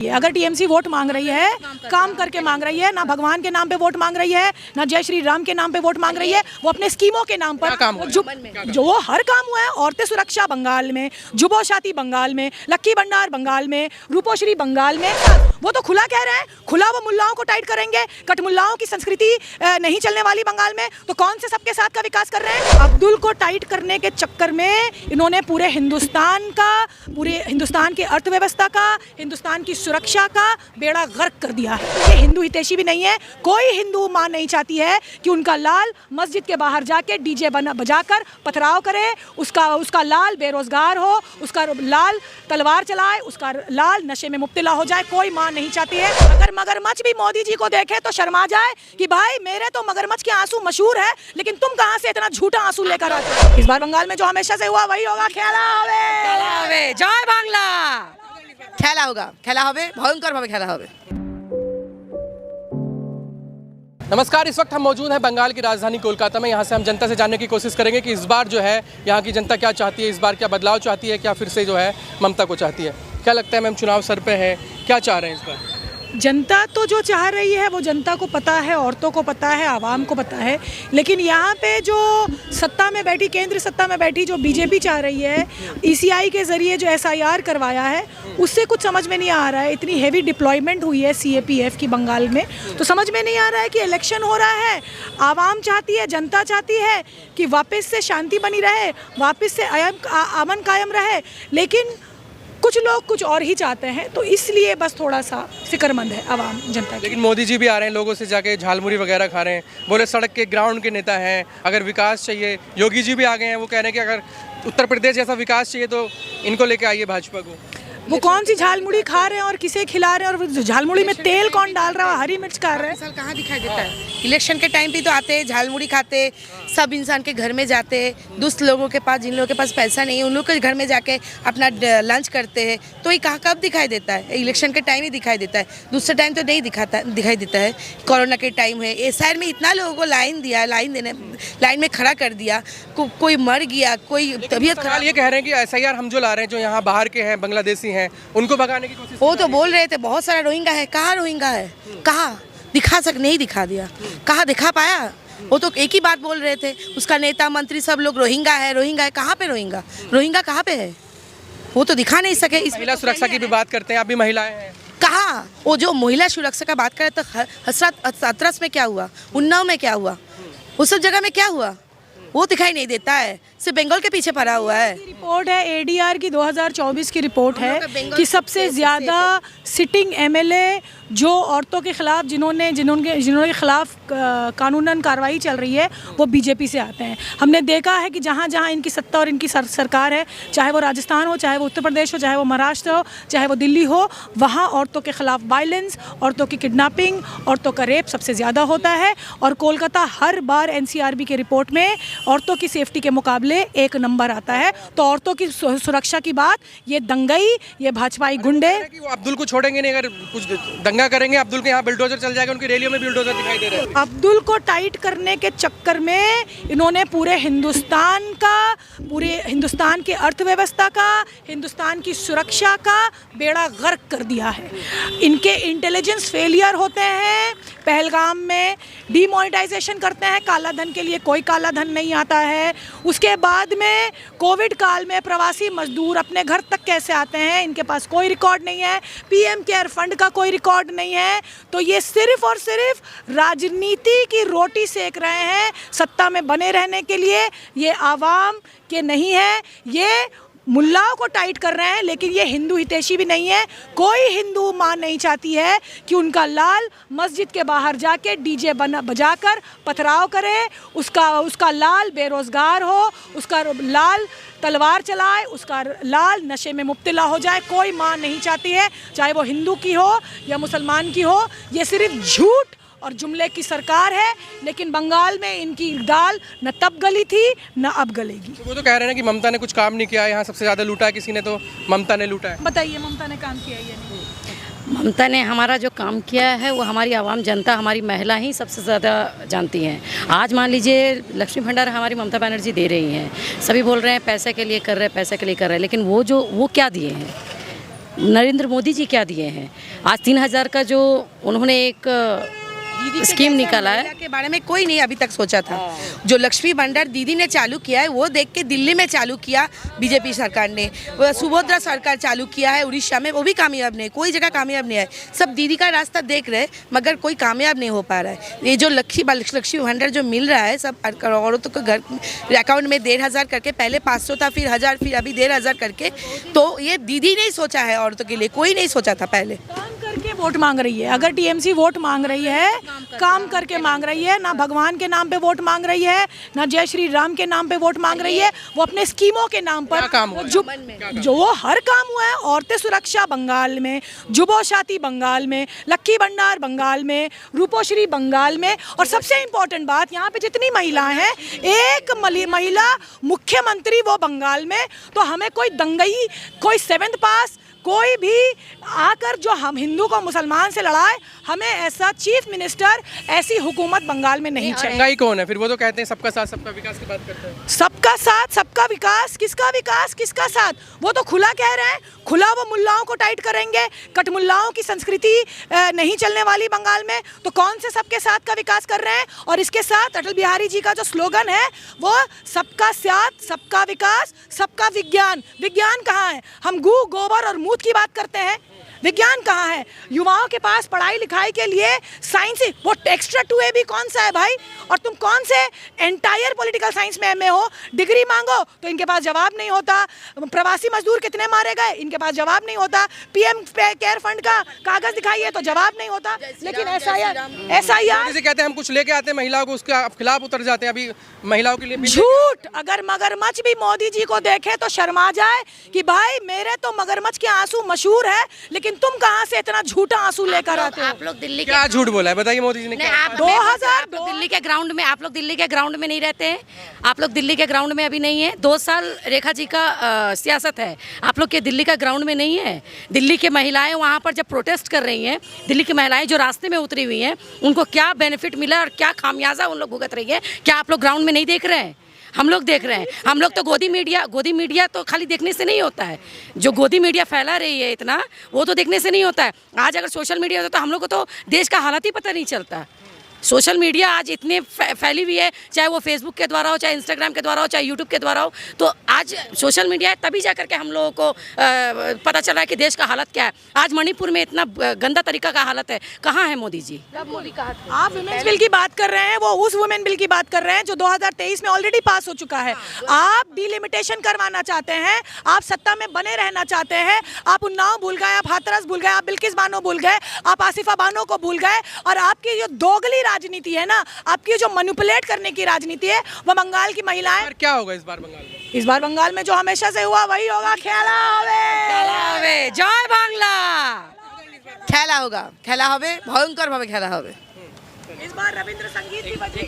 अगर TMC vote मांग रही है, काम करके मांग रही है, ना भगवान के नाम पे वोट मांग रही है, ना जय श्री राम के नाम पे वोट मांग रही है, वो अपने स्कीमों के नाम पर जो वो हर काम हुआ है। औरतें सुरक्षा बंगाल में, जुबोशाती बंगाल में, लक्की भंडार बंगाल में, रूपोश्री बंगाल में, वो तो खुला कह रहे हैं, खुला वो मुल्लाओं को टाइट करेंगे। कटमुल्लाओं की संस्कृति नहीं चलने वाली बंगाल में, तो कौन से सबके साथ का विकास कर रहे हैं? अब्दुल को टाइट करने के चक्कर में इन्होंने पूरे हिंदुस्तान की अर्थव्यवस्था का, हिंदुस्तान की सुरक्षा का बेड़ा गर्क कर दिया है। ये हिंदू हितैषी भी नहीं है। कोई हिंदू मां नहीं चाहती है कि उनका लाल मस्जिद के बाहर जाके डीजे बजाकर पथराव करे, उसका लाल बेरोजगार हो, उसका लाल तलवार चलाए, उसका लाल नशे में मुब्तला हो जाए। कोई मां नहीं चाहती है। अगर मगरमच्छ भी मोदी जी को देखे तो शर्मा जाए कि भाई मेरे तो मगरमच्छ के आंसू मशहूर है, लेकिन तुम कहां से इतना झूठा आंसू लेकर आते हो? इस बार बंगाल में जो हमेशा से हुआ वही होगा। खेला হবে, जय बांग्ला। খেলা होगा, খেলা হবে, भयंकर भावे खेला হবে। नमस्कार, इस वक्त हम मौजूद हैं बंगाल की राजधानी कोलकाता में। यहाँ से हम जनता से जानने की कोशिश करेंगे कि इस बार जो है यहाँ की जनता क्या चाहती है, इस बार क्या बदलाव चाहती है, क्या फिर से जो है ममता को चाहती है। क्या लगता है मैम, चुनाव सर पे है, क्या चाह रहे हैं इस बार? जनता तो जो चाह रही है वो जनता को पता है, औरतों को पता है, आवाम को पता है। लेकिन यहाँ पे जो सत्ता में बैठी, केंद्र सत्ता में बैठी जो बीजेपी चाह रही है, ईसीआई के ज़रिए जो एसआईआर करवाया है, उससे कुछ समझ में नहीं आ रहा है। इतनी हेवी डिप्लॉयमेंट हुई है सीएपीएफ की बंगाल में, तो समझ में नहीं आ रहा है कि इलेक्शन हो रहा है, आवाम चाहती है, जनता चाहती है कि वापस से शांति बनी रहे, वापस से अमन कायम रहे, लेकिन कुछ लोग कुछ और ही चाहते हैं। तो इसलिए बस थोड़ा सा फिक्रमंद है आवाम, जनता की। लेकिन मोदी जी भी आ रहे हैं, लोगों से जाके झालमुड़ी वगैरह खा रहे हैं, बोले सड़क के ग्राउंड के नेता हैं, अगर विकास चाहिए। योगी जी भी आ गए हैं, वो कह रहे हैं कि अगर उत्तर प्रदेश जैसा विकास चाहिए तो इनको लेके आइए भाजपा को। वो कौन सी झालमुड़ी खा रहे हैं और किसे खिला रहे हैं, और झालमुड़ी में तेल कौन डाल रहा है? हरी मिर्च खा रहे हैं। साल कहाँ दिखाई देता है? इलेक्शन के टाइम पे तो आते हैं, झालमुड़ी खाते, सब इंसान के घर में जाते, दुष्ट लोगों के पास, जिन लोगों के पास पैसा नहीं है उन लोग के घर में जाके अपना लंच करते हैं। तो ये कहाँ कब दिखाई देता है? इलेक्शन के टाइम ही दिखाई देता है, दूसरे टाइम तो नहीं दिखाई देता है। कोरोना के टाइम है, एसआईआर में इतना लोगों को लाइन में खड़ा कर दिया, कोई मर गया, कोई तबीयत खराब। ये कह रहे हैं कि एसआईआर हम जो ला रहे हैं, जो यहाँ बाहर के हैं, बांग्लादेशी हैं, उनको भगाने की कोशिश। वो तो बोल रहे थे बहुत सारा रोहिंगा है। कहाँ रोहिंगा है? कहाँ नहीं दिखा दिया। कहाँ दिखा पाया? वो तो एक ही बात बोल रहे थे, उसका नेता मंत्री सब लोग रोहिंगा है। कहाँ पे रोहिंगा कहाँ पे है? वो तो दिखा नहीं सके। इस महिला सुरक्षा की भी बात करते हैं, आप भी महिलाएं हैं। कहाँ? वो जो महिला सुरक्षा का बात करे तो हथरस में क्या हुआ, उन्नाव में क्या हुआ, उस सब जगह में क्या हुआ, वो दिखाई नहीं देता है। सिर्फ बंगाल के पीछे पड़ा हुआ है। रिपोर्ट है एडीआर की 2024 की रिपोर्ट है कि सबसे ज़्यादा सिटिंग एमएलए जो औरतों के खिलाफ जिन्होंने खिलाफ कानूनन कार्रवाई चल रही है, वो बीजेपी से आते हैं। हमने देखा है कि जहाँ जहाँ इनकी सत्ता और इनकी सरकार है, चाहे वो राजस्थान हो, चाहे वो उत्तर प्रदेश हो, चाहे वो महाराष्ट्र हो, चाहे वो दिल्ली हो, वहाँ औरतों के खिलाफ वायलेंस, औरतों की किडनैपिंग, औरतों का रेप सबसे ज़्यादा होता है। और कोलकाता हर बार एनसीआरबी की रिपोर्ट में औरतों की सेफ्टी के मुकाबले एक नंबर आता है। तो औरतों की सुरक्षा की बात, ये दंगई, ये भाजपाई गुंडे वो अब्दुल को छोड़ेंगे नहीं। अगर कुछ दंगा करेंगे, अब्दुल के यहाँ बुलडोजर चल जाएगा, उनकी रैलियों में भी बुलडोजर दिखाई दे रहे हैं। अब्दुल को टाइट करने के चक्कर में इन्होंने पूरे हिंदुस्तान की अर्थव्यवस्था का, हिंदुस्तान की सुरक्षा का बेड़ा गर्क कर दिया है। इनके इंटेलिजेंस फेलियर होते हैं। पहलगाम में डीमोनेटाइजेशन करते हैं, काला धन के लिए कोई काला धन नहीं आता है। उसके बाद में कोविड काल में प्रवासी मजदूर अपने घर तक कैसे आते हैं, इनके पास कोई रिकॉर्ड नहीं है। पीएम केयर फंड का कोई रिकॉर्ड नहीं है। तो ये सिर्फ और सिर्फ राजनीति की रोटी सेक रहे हैं सत्ता में बने रहने के लिए। ये आवाम के नहीं है, ये मुल्लाओं को टाइट कर रहे हैं। लेकिन ये हिंदू हितैषी भी नहीं है। कोई हिंदू मां नहीं चाहती है कि उनका लाल मस्जिद के बाहर जाके डीजे बजाकर पथराव करे, उसका लाल बेरोजगार हो, उसका लाल तलवार चलाए, उसका लाल नशे में मुब्तला हो जाए। कोई मां नहीं चाहती है, चाहे वो हिंदू की हो या मुसलमान की हो। ये सिर्फ झूठ और जुमले की सरकार है। लेकिन बंगाल में इनकी दाल न तब गली थी न अब गलेगी। तो वो तो कह रहे हैं कि ममता ने कुछ काम नहीं किया, यहाँ सबसे ज़्यादा लूटा है किसी ने, तो ममता ने लूटा है। बताइए, ममता ने काम किया या नहीं? ममता ने हमारा जो काम किया है वो हमारी आवाम जनता, हमारी महिला ही सबसे ज़्यादा जानती हैं। आज मान लीजिए लक्ष्मी भंडार हमारी ममता बनर्जी दे रही हैं, सभी बोल रहे हैं पैसे के लिए कर रहे हैं, पैसे के लिए कर रहे हैं, लेकिन वो क्या दिए हैं? नरेंद्र मोदी जी क्या दिए हैं। आज 3000 का जो उन्होंने एक स्कीम निकाला है, महिला के बारे में कोई नहीं अभी तक सोचा था। जो लक्ष्मी भंडार दीदी ने चालू किया है वो देख के दिल्ली में चालू किया बीजेपी सरकार ने, वो सुभद्रा सरकार चालू किया है उड़ीसा में, वो भी कामयाब नहीं, कोई जगह कामयाब नहीं है। सब दीदी का रास्ता देख रहे मगर कोई कामयाब नहीं हो पा रहा है। ये जो लक्ष्मी भंडार जो मिल रहा है सब औरतों को घर अकाउंट में 1500 करके, पहले 500 था, फिर 1000, फिर अभी 1500 करके, तो ये दीदी ने सोचा है औरतों के लिए, कोई नहीं सोचा था पहले। काम करके वोट मांग रही है। अगर टीएमसी वोट मांग रही है, काम करके मांग रही है, ना भगवान के नाम पे वोट मांग रही है, ना जय श्री राम के नाम पे वोट मांग रही है, वो अपने स्कीमों के नाम पर काम हुआ? जो वो हर काम हुआ है। औरतें सुरक्षा बंगाल में, जुबोशाती बंगाल में, लक्की भंडार बंगाल में, रूपोश्री बंगाल में, और सबसे इम्पोर्टेंट बात, यहाँ पे जितनी महिलाएं हैं, एक महिला मुख्यमंत्री वो बंगाल में। तो हमें कोई दंगई, कोई 7th पास, कोई भी आकर जो हम हिंदू को मुसलमान से लड़ाए, हमें ऐसा चीफ मिनिस्टर, ऐसी हुकूमत बंगाल में नहीं चाहिए। दंगाई कौन है फिर? वो तो कहते हैं सबका साथ सबका विकास की बात करते हैं। सबका साथ सबका विकास, किसका साथ? वो तो खुला कह रहे हैं, खुला वो मुल्लाओं को टाइट करेंगे। कटमुल्लाओं की संस्कृति नहीं चलने वाली बंगाल में, तो कौन से सबके साथ का विकास कर रहे हैं? और इसके साथ अटल बिहारी जी का जो स्लोगन है वो सबका साथ सबका विकास सबका विज्ञान। विज्ञान कहाँ है? हम गू गोबर और मूत की बात करते हैं, विज्ञान कहाँ है? युवाओं के पास पढ़ाई लिखाई के लिए साइंस, वो एक्स्ट्रा 2A भी कौन सा है भाई? और तुम कौन से एंटायर पॉलिटिकल साइंस में MA हो? डिग्री मांगो तो इनके पास जवाब नहीं होता। प्रवासी मजदूर कितने मारे गए, इनके पास जवाब नहीं होता। PM केयर फंड का कागज दिखाइए तो जवाब नहीं होता। लेकिन SIR जैसे कहते हैं हम कुछ लेके आते हैं महिलाओं को, उसके खिलाफ उतर जाते हैं। अभी महिलाओं के लिए झूठ। अगर मगरमच्छ भी मोदी जी को देखे तो शर्मा जाए कि भाई मेरे तो मगरमच्छ के आंसू मशहूर है, लेकिन तुम कहां से इतना झूठा आंसू लेकर आते हो? आप लोग दिल्ली क्या झूठ बोला है बताइए मोदी जी ने? क्या आप 2002 दिल्ली के ग्राउंड में, आप लोग दिल्ली के ग्राउंड में नहीं रहते हैं। आप लोग दिल्ली के ग्राउंड में अभी नहीं है। 2 साल रेखा जी का सियासत है, आप लोग के दिल्ली का ग्राउंड में नहीं है। दिल्ली की महिलाएं वहाँ पर जब प्रोटेस्ट कर रही हैं, दिल्ली की महिलाएं जो रास्ते में उतरी हुई हैं, उनको क्या बेनिफिट मिला और क्या खामियाजा उन लोग भुगत रही है, क्या आप लोग ग्राउंड में नहीं देख रहे हैं? हम लोग देख रहे हैं। हम लोग तो गोदी मीडिया तो खाली देखने से नहीं होता है। जो गोदी मीडिया फैला रही है इतना, वो तो देखने से नहीं होता है। आज अगर सोशल मीडिया होता तो हम लोग को तो देश का हालत ही पता नहीं चलता। सोशल मीडिया आज इतने फैली हुई है, चाहे वो फेसबुक के द्वारा हो, चाहे इंस्टाग्राम के द्वारा हो, चाहे यूट्यूब के द्वारा हो। तो आज सोशल मीडिया है, तभी जा करके हम लोगों को पता चला है कि देश का हालत क्या है। आज मणिपुर में इतना गंदा तरीका का हालत है, कहाँ है मोदी जी? आप वुमेन्स बिल की बात कर रहे हैं, वो उस वुमेन बिल की बात कर रहे हैं जो 2023 में ऑलरेडी पास हो चुका है। आप डिलिमिटेशन करवाना चाहते हैं, आप सत्ता में बने रहना चाहते हैं। आप उन्नाव भूल गए, आप हाथरस भूल गए, आप बिल्किस बानो भूल गए, आप आसिफा बानो को भूल गए। और आपकी जो दोगली राजनीति है ना, आपकी जो मैनिपुलेट करने की राजनीति है, वो बंगाल की महिलाएं। क्या होगा इस बार बंगाल में? इस बार बंगाल में जो हमेशा से हुआ वही होगा। खेला होवे, जय बांग्ला। खेला होगा, खेला হবে, ভয়ঙ্কর ভাবে খেলা হবে। इस बार रविंद्र संगीत की वजह